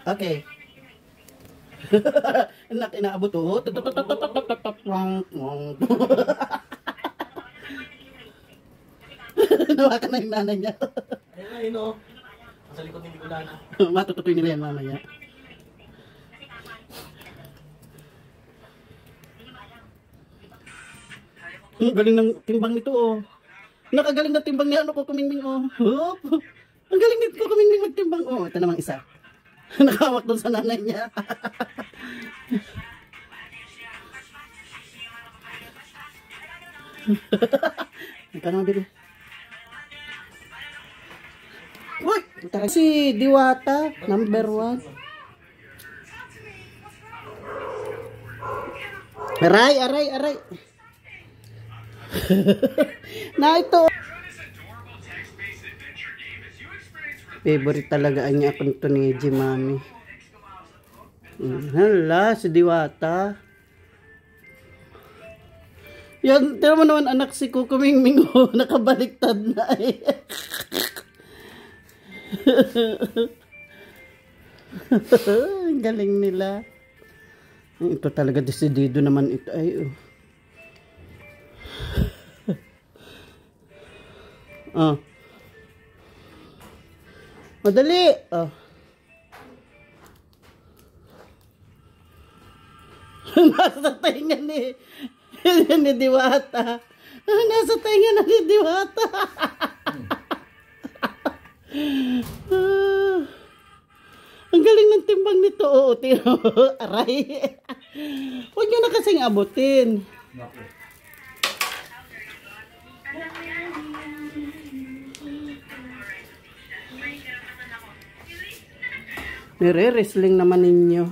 Okay. Anak, inaabot oh. Nawa ka na yung nanay niya. Ayun o. Sa likod ni Nicolana. Matututoy nila yan mamaya. Galing ng timbang nito oh. Nakagaling na timbang niya. Ano ko kumingming oh. Hop. Ang galing nito ko kumingming magtimbang oh. Ito namang isa. Nakawak doon sa nanay niya. Ikaw naman bili. Uy! Si Diwata, number 1. Aray. Na ito. Favorite talaga niya akong to ni Jimami. Hala, si Diwata. Yan, tira mo naman anak si Kukumingming oh, nakabaliktad na eh. Ang galing nila. Ito talaga desidido naman ito ay oh. Oh. Madali. Oh. Nasa tainga ni Diwata. Nasa tainga na ni Diwata. Ang galing ng timbang nito. Oo, tino. Aray. Huwag nyo na kasing abutin. Nire-wrestling naman ninyo.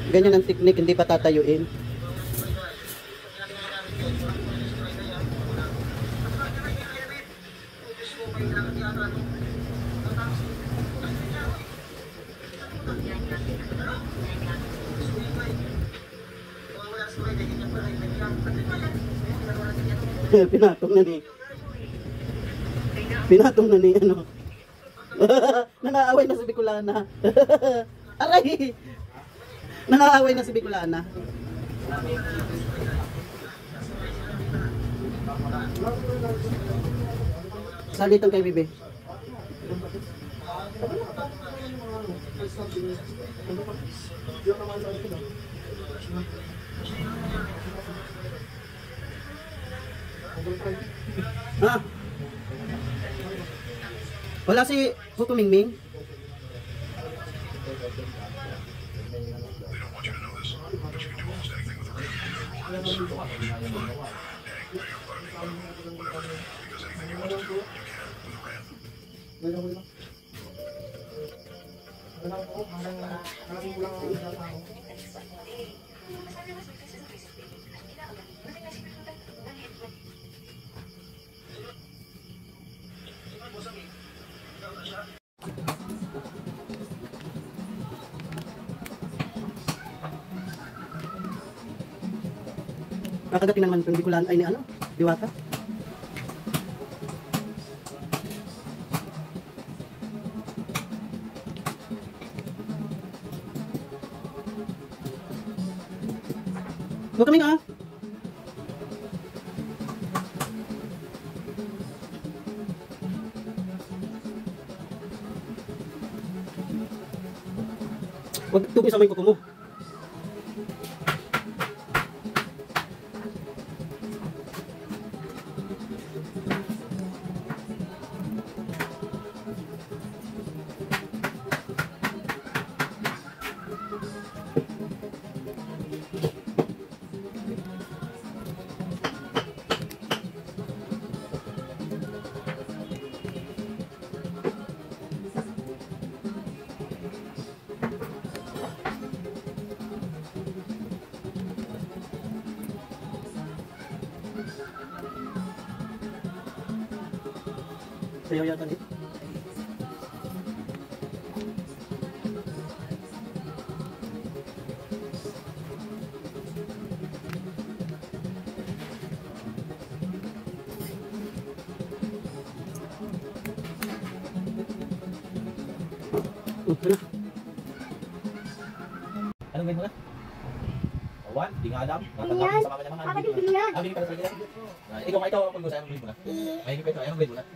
Ganyan ang teknik, hindi pa tatayuin. Pinatong na ni ano. Nangaaway na si Bicolana. Aray! Nangaaway na si Bicolana. Salitong kay Bibi. Ha? Wala si Kukumingming? Nakagating naman itong Bicolana ay ni ano? Diwata? Huwag kami nga. Huwag tukoy sa may kuko mo. Sayaw yata dito. Anong grade mo na? One? Di nga alam. Natandaan sa mama niya mga. Hindi ka na sa gila. Ikaw nga ito, kung gusto, anong grade mo na? Mahingi pa ito, anong grade mo na?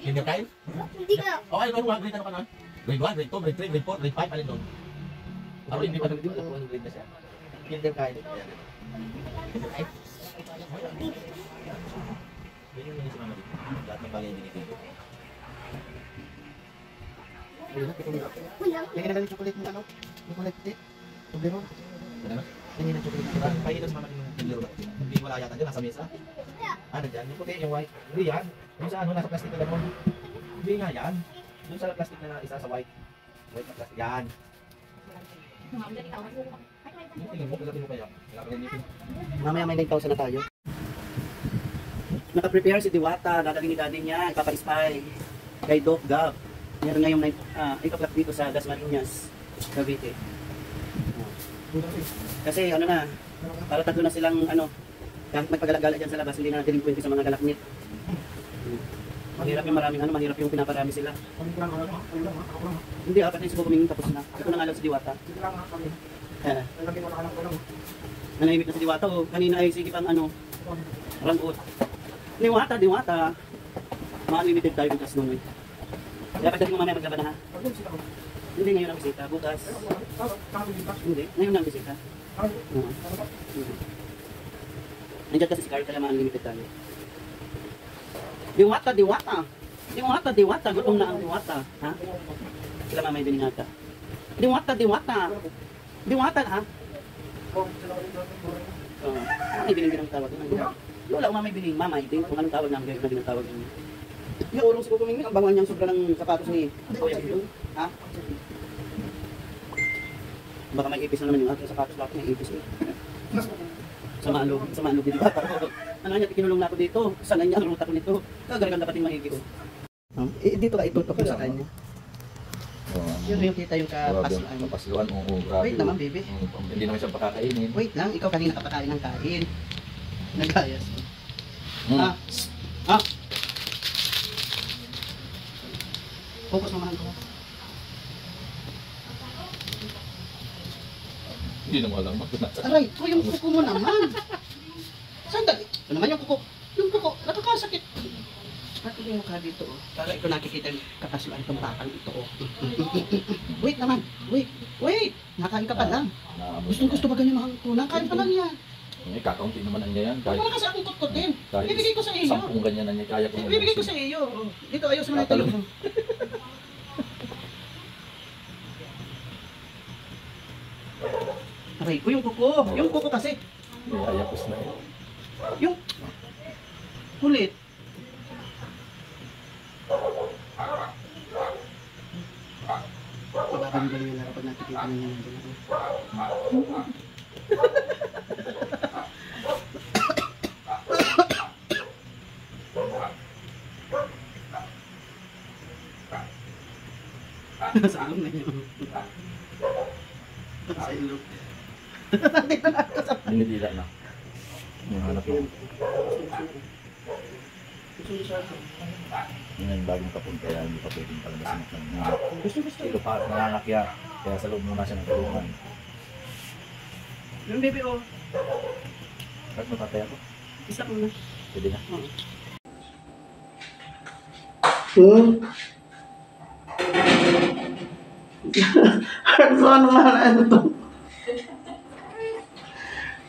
Kindergarten? Hindi ko. Okay, ano grade ano ka na? Grade 1, grade 2, grade 3, grade 4, grade 5, alin doon? Ako hindi pa nag-grade mo, anong grade na siya? Kindergarten. Kindergarten? Yan yung si mama dito. Lahat ng bagay binibigay. Ayun na, pitong dito. Lagyan na lang yung chocolate mo, ano? Yung kulay puti. Problema. Ano na? Lagyan ng chocolate mo. Pahilan sa mama yung Toblerone. Hindi wala yata dyan, nasa mesa. Ah, nandyan. Yung puti, yung white. Hindi yan. Yung sa ano, nasa plastic na gano'n. Hindi nga yan. Yung sa plastic na isa sa white. White na plastic. Yan. Yung tingin mo, kagabi mo kaya. Wala ka rin yung Mamaya may 9,000 na tayo. Naka-prepare si Diwata, dadalhin ni daddy niya, Papa-Spy, kay Doc Gab. Meron ngayong 8 o'clock dito sa Dasmariñas, Cavite. Kasi ano na, para tatlo na silang ano, kahit magpagala-gala dyan sa labas, hindi na delinquente sa mga galaknit. Mahirap yung maraming ano, mahirap yung pinaparami sila. Hindi, apat na yung sukukumingin tapos na. Ito na nga lang si Diwata. Nanahimik na si Diwata, oh. Kanina ay sige pang ano, rangot. Diwata. Mga limited tayo bukas nung week. Kaya pagdating mo mamaya maglaba na ha? Hindi, ngayon ang bisita. Bukas. Hindi, ngayon ang bisita. Nandiyan kasi si Carl, kaya mga limited tayo. Diwata. Gutom na ang Diwata. Ha? Sila mamay din nata. Diwata ha? Ay, bining tawag. Wala umamay bining mamay din. Kung anong tawag namin, na din ang tawag niya. Yung urong si Kukuming, ang banguan niyang sobra ng sapatos ni Kuya Bidong. Ha? Baka may ipis na naman yung ating sapatos. Bakit may ipis eh? Sa maalog din ba? Ano niya, kinulong na ako dito. Sana niya ang ruta ko nito. Kagaragan dapat yung maigi ko. Dito ka itutok ko sa kanya. Yun yung kita yung kapasluan. Kapasluan, oo, grabe. Wait naman, baby. Hindi naman siya pakakainin. Wait lang, ikaw kanina kapakain ng kain. Nagayas. Hmm. Focus mo mahal ko. Hindi naman alam. Aray, ko yung kuko mo naman. Sandali. Ito naman yung kuko. Yung kuko, nakakasakit. Bakit yung mukha dito? Oh. Para ito nakikita yung kapasluan itong bakal ito. Oh. Wait naman. Wait. Nakain ka pa lang. Gusto ba ganyan makakatunan? Kain pa lang yan. Kakaunti naman ang niya yan. Huwag mo na kasi akong kutkutin. Bibigay ko sa iyo. 10 ganyan na niya kaya kung Bibigay ko sa iyo. Dito, ayos mo na ito. Aray ko yung kuko. Yung kuko kasi. ayapos na yun. Yung kulit. Mababanggal yung laro pag nakikita niya yung dalawa. Sa ilong na yun. Sa ilong. Dinidila na. Hanap yun. Yun ang bagong kapon kaya hindi pa pwedeng palabasin ng nanganak. Ito pa nanganakya. Kaya sa loob muna siya ng tulungan. Yung baby oh. Bakit matatay ako? Isa ko na. Pwede na. Ano naman ito?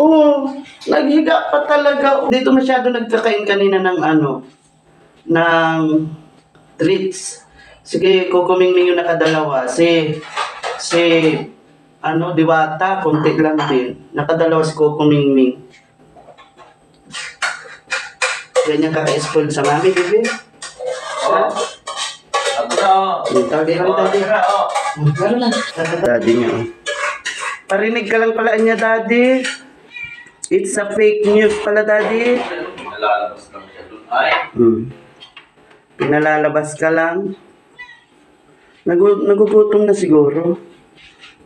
Oo, naghiga pa talaga. Dito masyado nagkakain kanina ng ng treats. Sige, kukumingming yung nakadalawa. Si Diwata, konti lang din. Nakadalawa si kukumingming. Ganyan kaka-spoil sa mami, bebe. Ha? Tawagin kami, daddy. Gano'n lang. Daddy niya. Parinig ka lang pala niya, daddy. It's a fake news pala, daddy. Nalalabas lang siya doon. Ay! Pinalalabas ka lang. Nagugutom na siguro.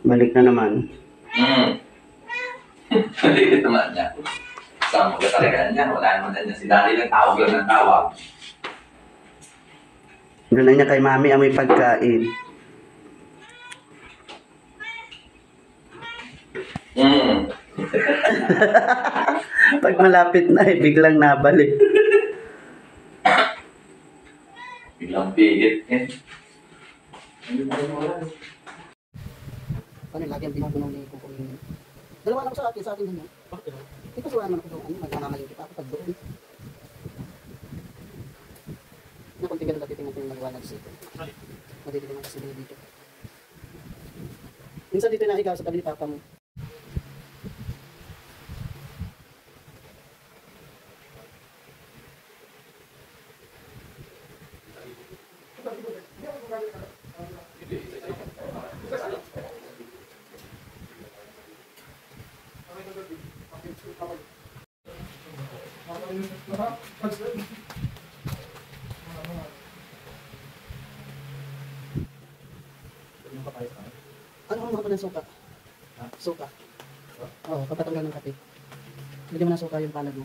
Balik na naman. Hindi naman niya. Saan mo ka talaga niya? Wala naman niya. Si daddy lang tawag lang ng tawag. Doon na niya kay mami amoy pagkain. Pag malapit na eh, biglang nabalik. Biglang pigit eh. Paano lagi ang binubuno ni Kuko yung... Dalawa lang sa akin ganyan. Bakit? Ito sa wala naman ako doon. Magkamamaling kita ako pag doon. Nakunti ganun dati tingnan ko yung nagwanag sito. Madidilim ang kasi dito. Minsan dito na ikaw sa tabi ni Papa mo. Ano ang mga ng suka? Suka. Oo, papatanggal ng kape. Hindi mo na suka yung palad mo.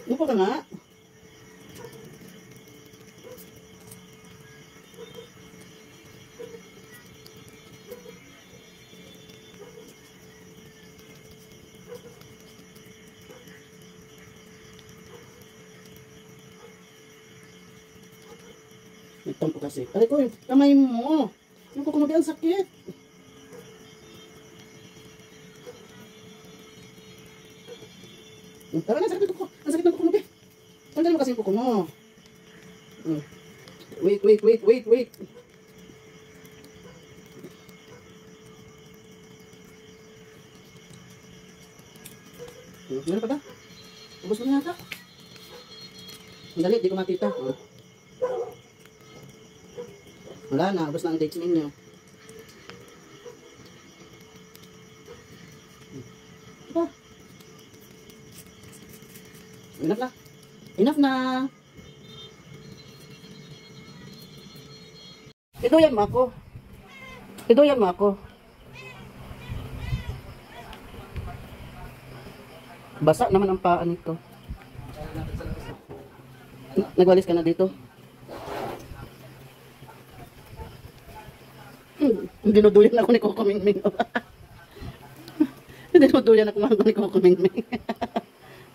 Upo ka nga. Nagtampo kasi. Aray ko, yung kamay mo. Yung kukumabi ang sakit. Tara na, sakit ng kuko. Ang sakit ng kuko mo, be. Tanggalin mo kasi yung kuko mo. Wait. Meron pa ba? Ubus mo na yata. Dali, di ko makita. Wala na, ubus na ang dates ninyo. Diba? Enough na. Enough na. Iduyan mo ako. Iduyan mo ako. Basa naman ang paa nito. Nagwalis ka na dito. Dinuduyan ako ni Coco Mingming. Dinuduyan ako ni Coco Mingming.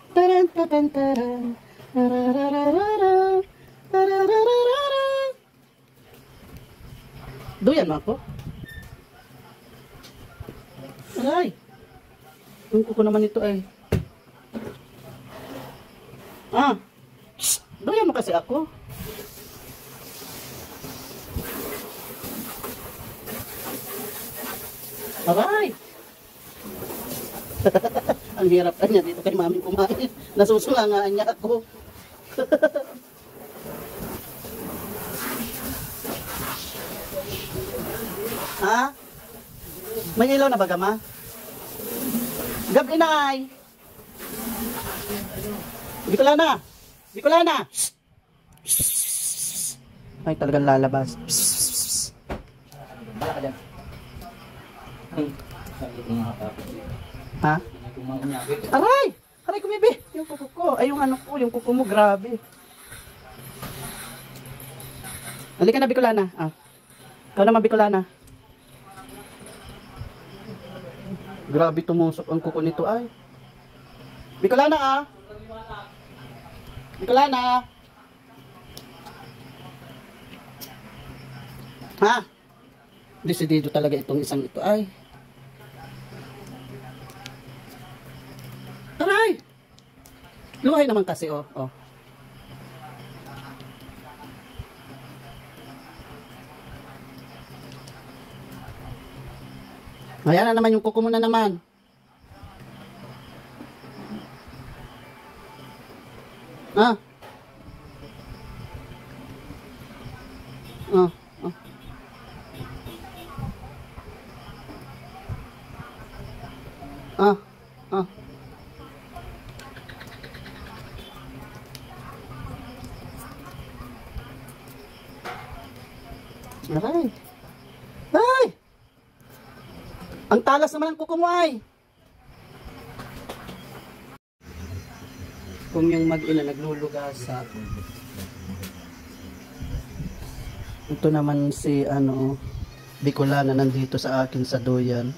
Taran taran taran. Duyan mo ako. Aray. Yung kuko naman ito ay. Duyan mo kasi ako. Aray. Ang hirap na niya dito kay mami kumain. Nasusungangaan niya ako. Ha? May ilaw na ba gama? Gabi nay. Bicolana. Bicolana. Ay talagang lalabas. Ha? Aray! Aray kumibi! Yung kuko ko. Ay yung ano ko, yung kuko mo grabe. Halika na Bicolana. Ikaw naman, Bicolana. Grabe tumusok ang kuko nito ay. Bicolana ah. Bicolana. Ha? Desidido talaga itong isang ito ay. Aray! Luhay naman kasi oh. Oh. Ayan na naman yung kuko mo na naman. Ah. Ah. Ah. Ah. Ah. Aray. Ay! Ang talas naman ang kuko mo ay. Kung yung mag-ina naglulugasa. Ito naman si ano, Bicolana nandito sa akin sa duyan.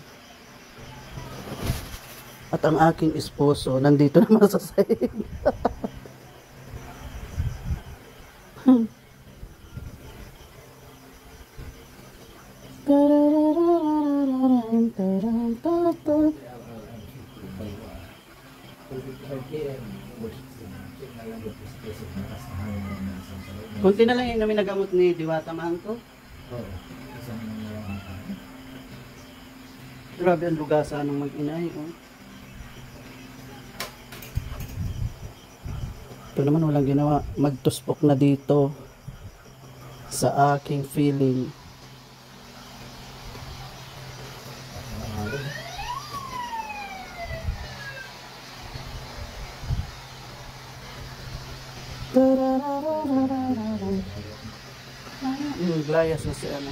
At ang aking esposo nandito naman sa sahig. Kunti na lang yung namin nagamot ni Diwata Manto. Grabe ang lugasa ng mag-inay. Oh. Ito naman walang ginawa. Magtuspok na dito sa aking feeling. Glayas na si ano.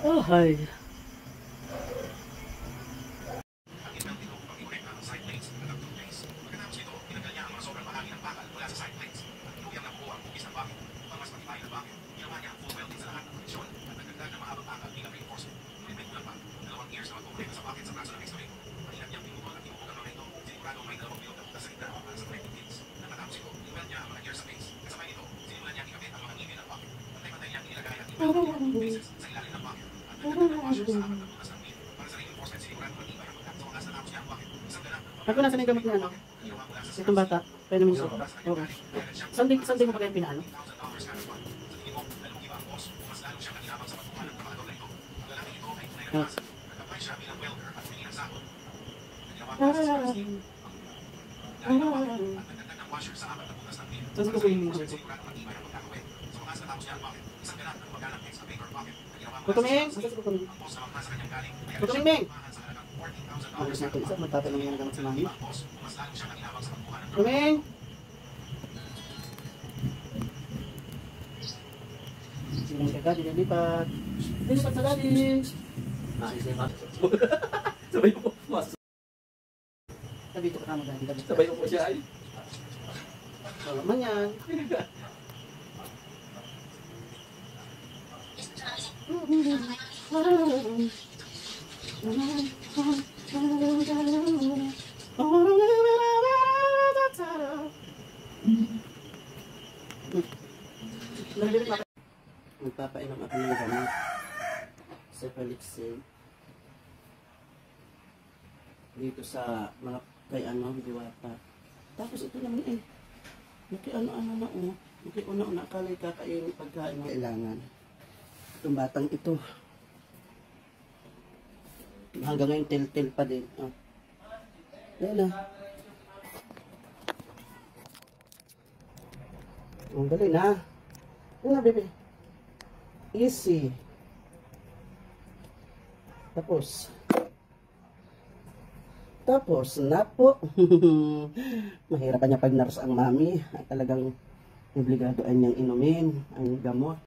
Oh, hi. Ako nasa na yung gamit niya, ano? Itong bata. Pwede naman ito. Oo. Saan mo pa kayo pinaano? Ah. Saan ko yung mga ito? Kutuming! Saan ko kutuming? Kutuming! Alis natin isa, magtatanong yung nagamit sa mami. Kutuming! Sino ka daddy, nalipat. Nalipat sa daddy! Sabay ko po. Sabi ito ka kamo daddy. Sabay ko po siya ay. So, naman yan. Magpapainom ako ng gamot sa Palixil dito sa mga kay ano, Diwata. Tapos ito naman eh, ano na oh, una akalay kakain pagkain mo kailangan. Itong batang ito hanggang ngayon tel-tel pa din. Oh. Yan na. Oh, dali na. Yan na, bebe. Easy. Tapos na po. Mahirapan niya pag nurse ang mami. At talagang obligadoan niyang inumin ang gamot.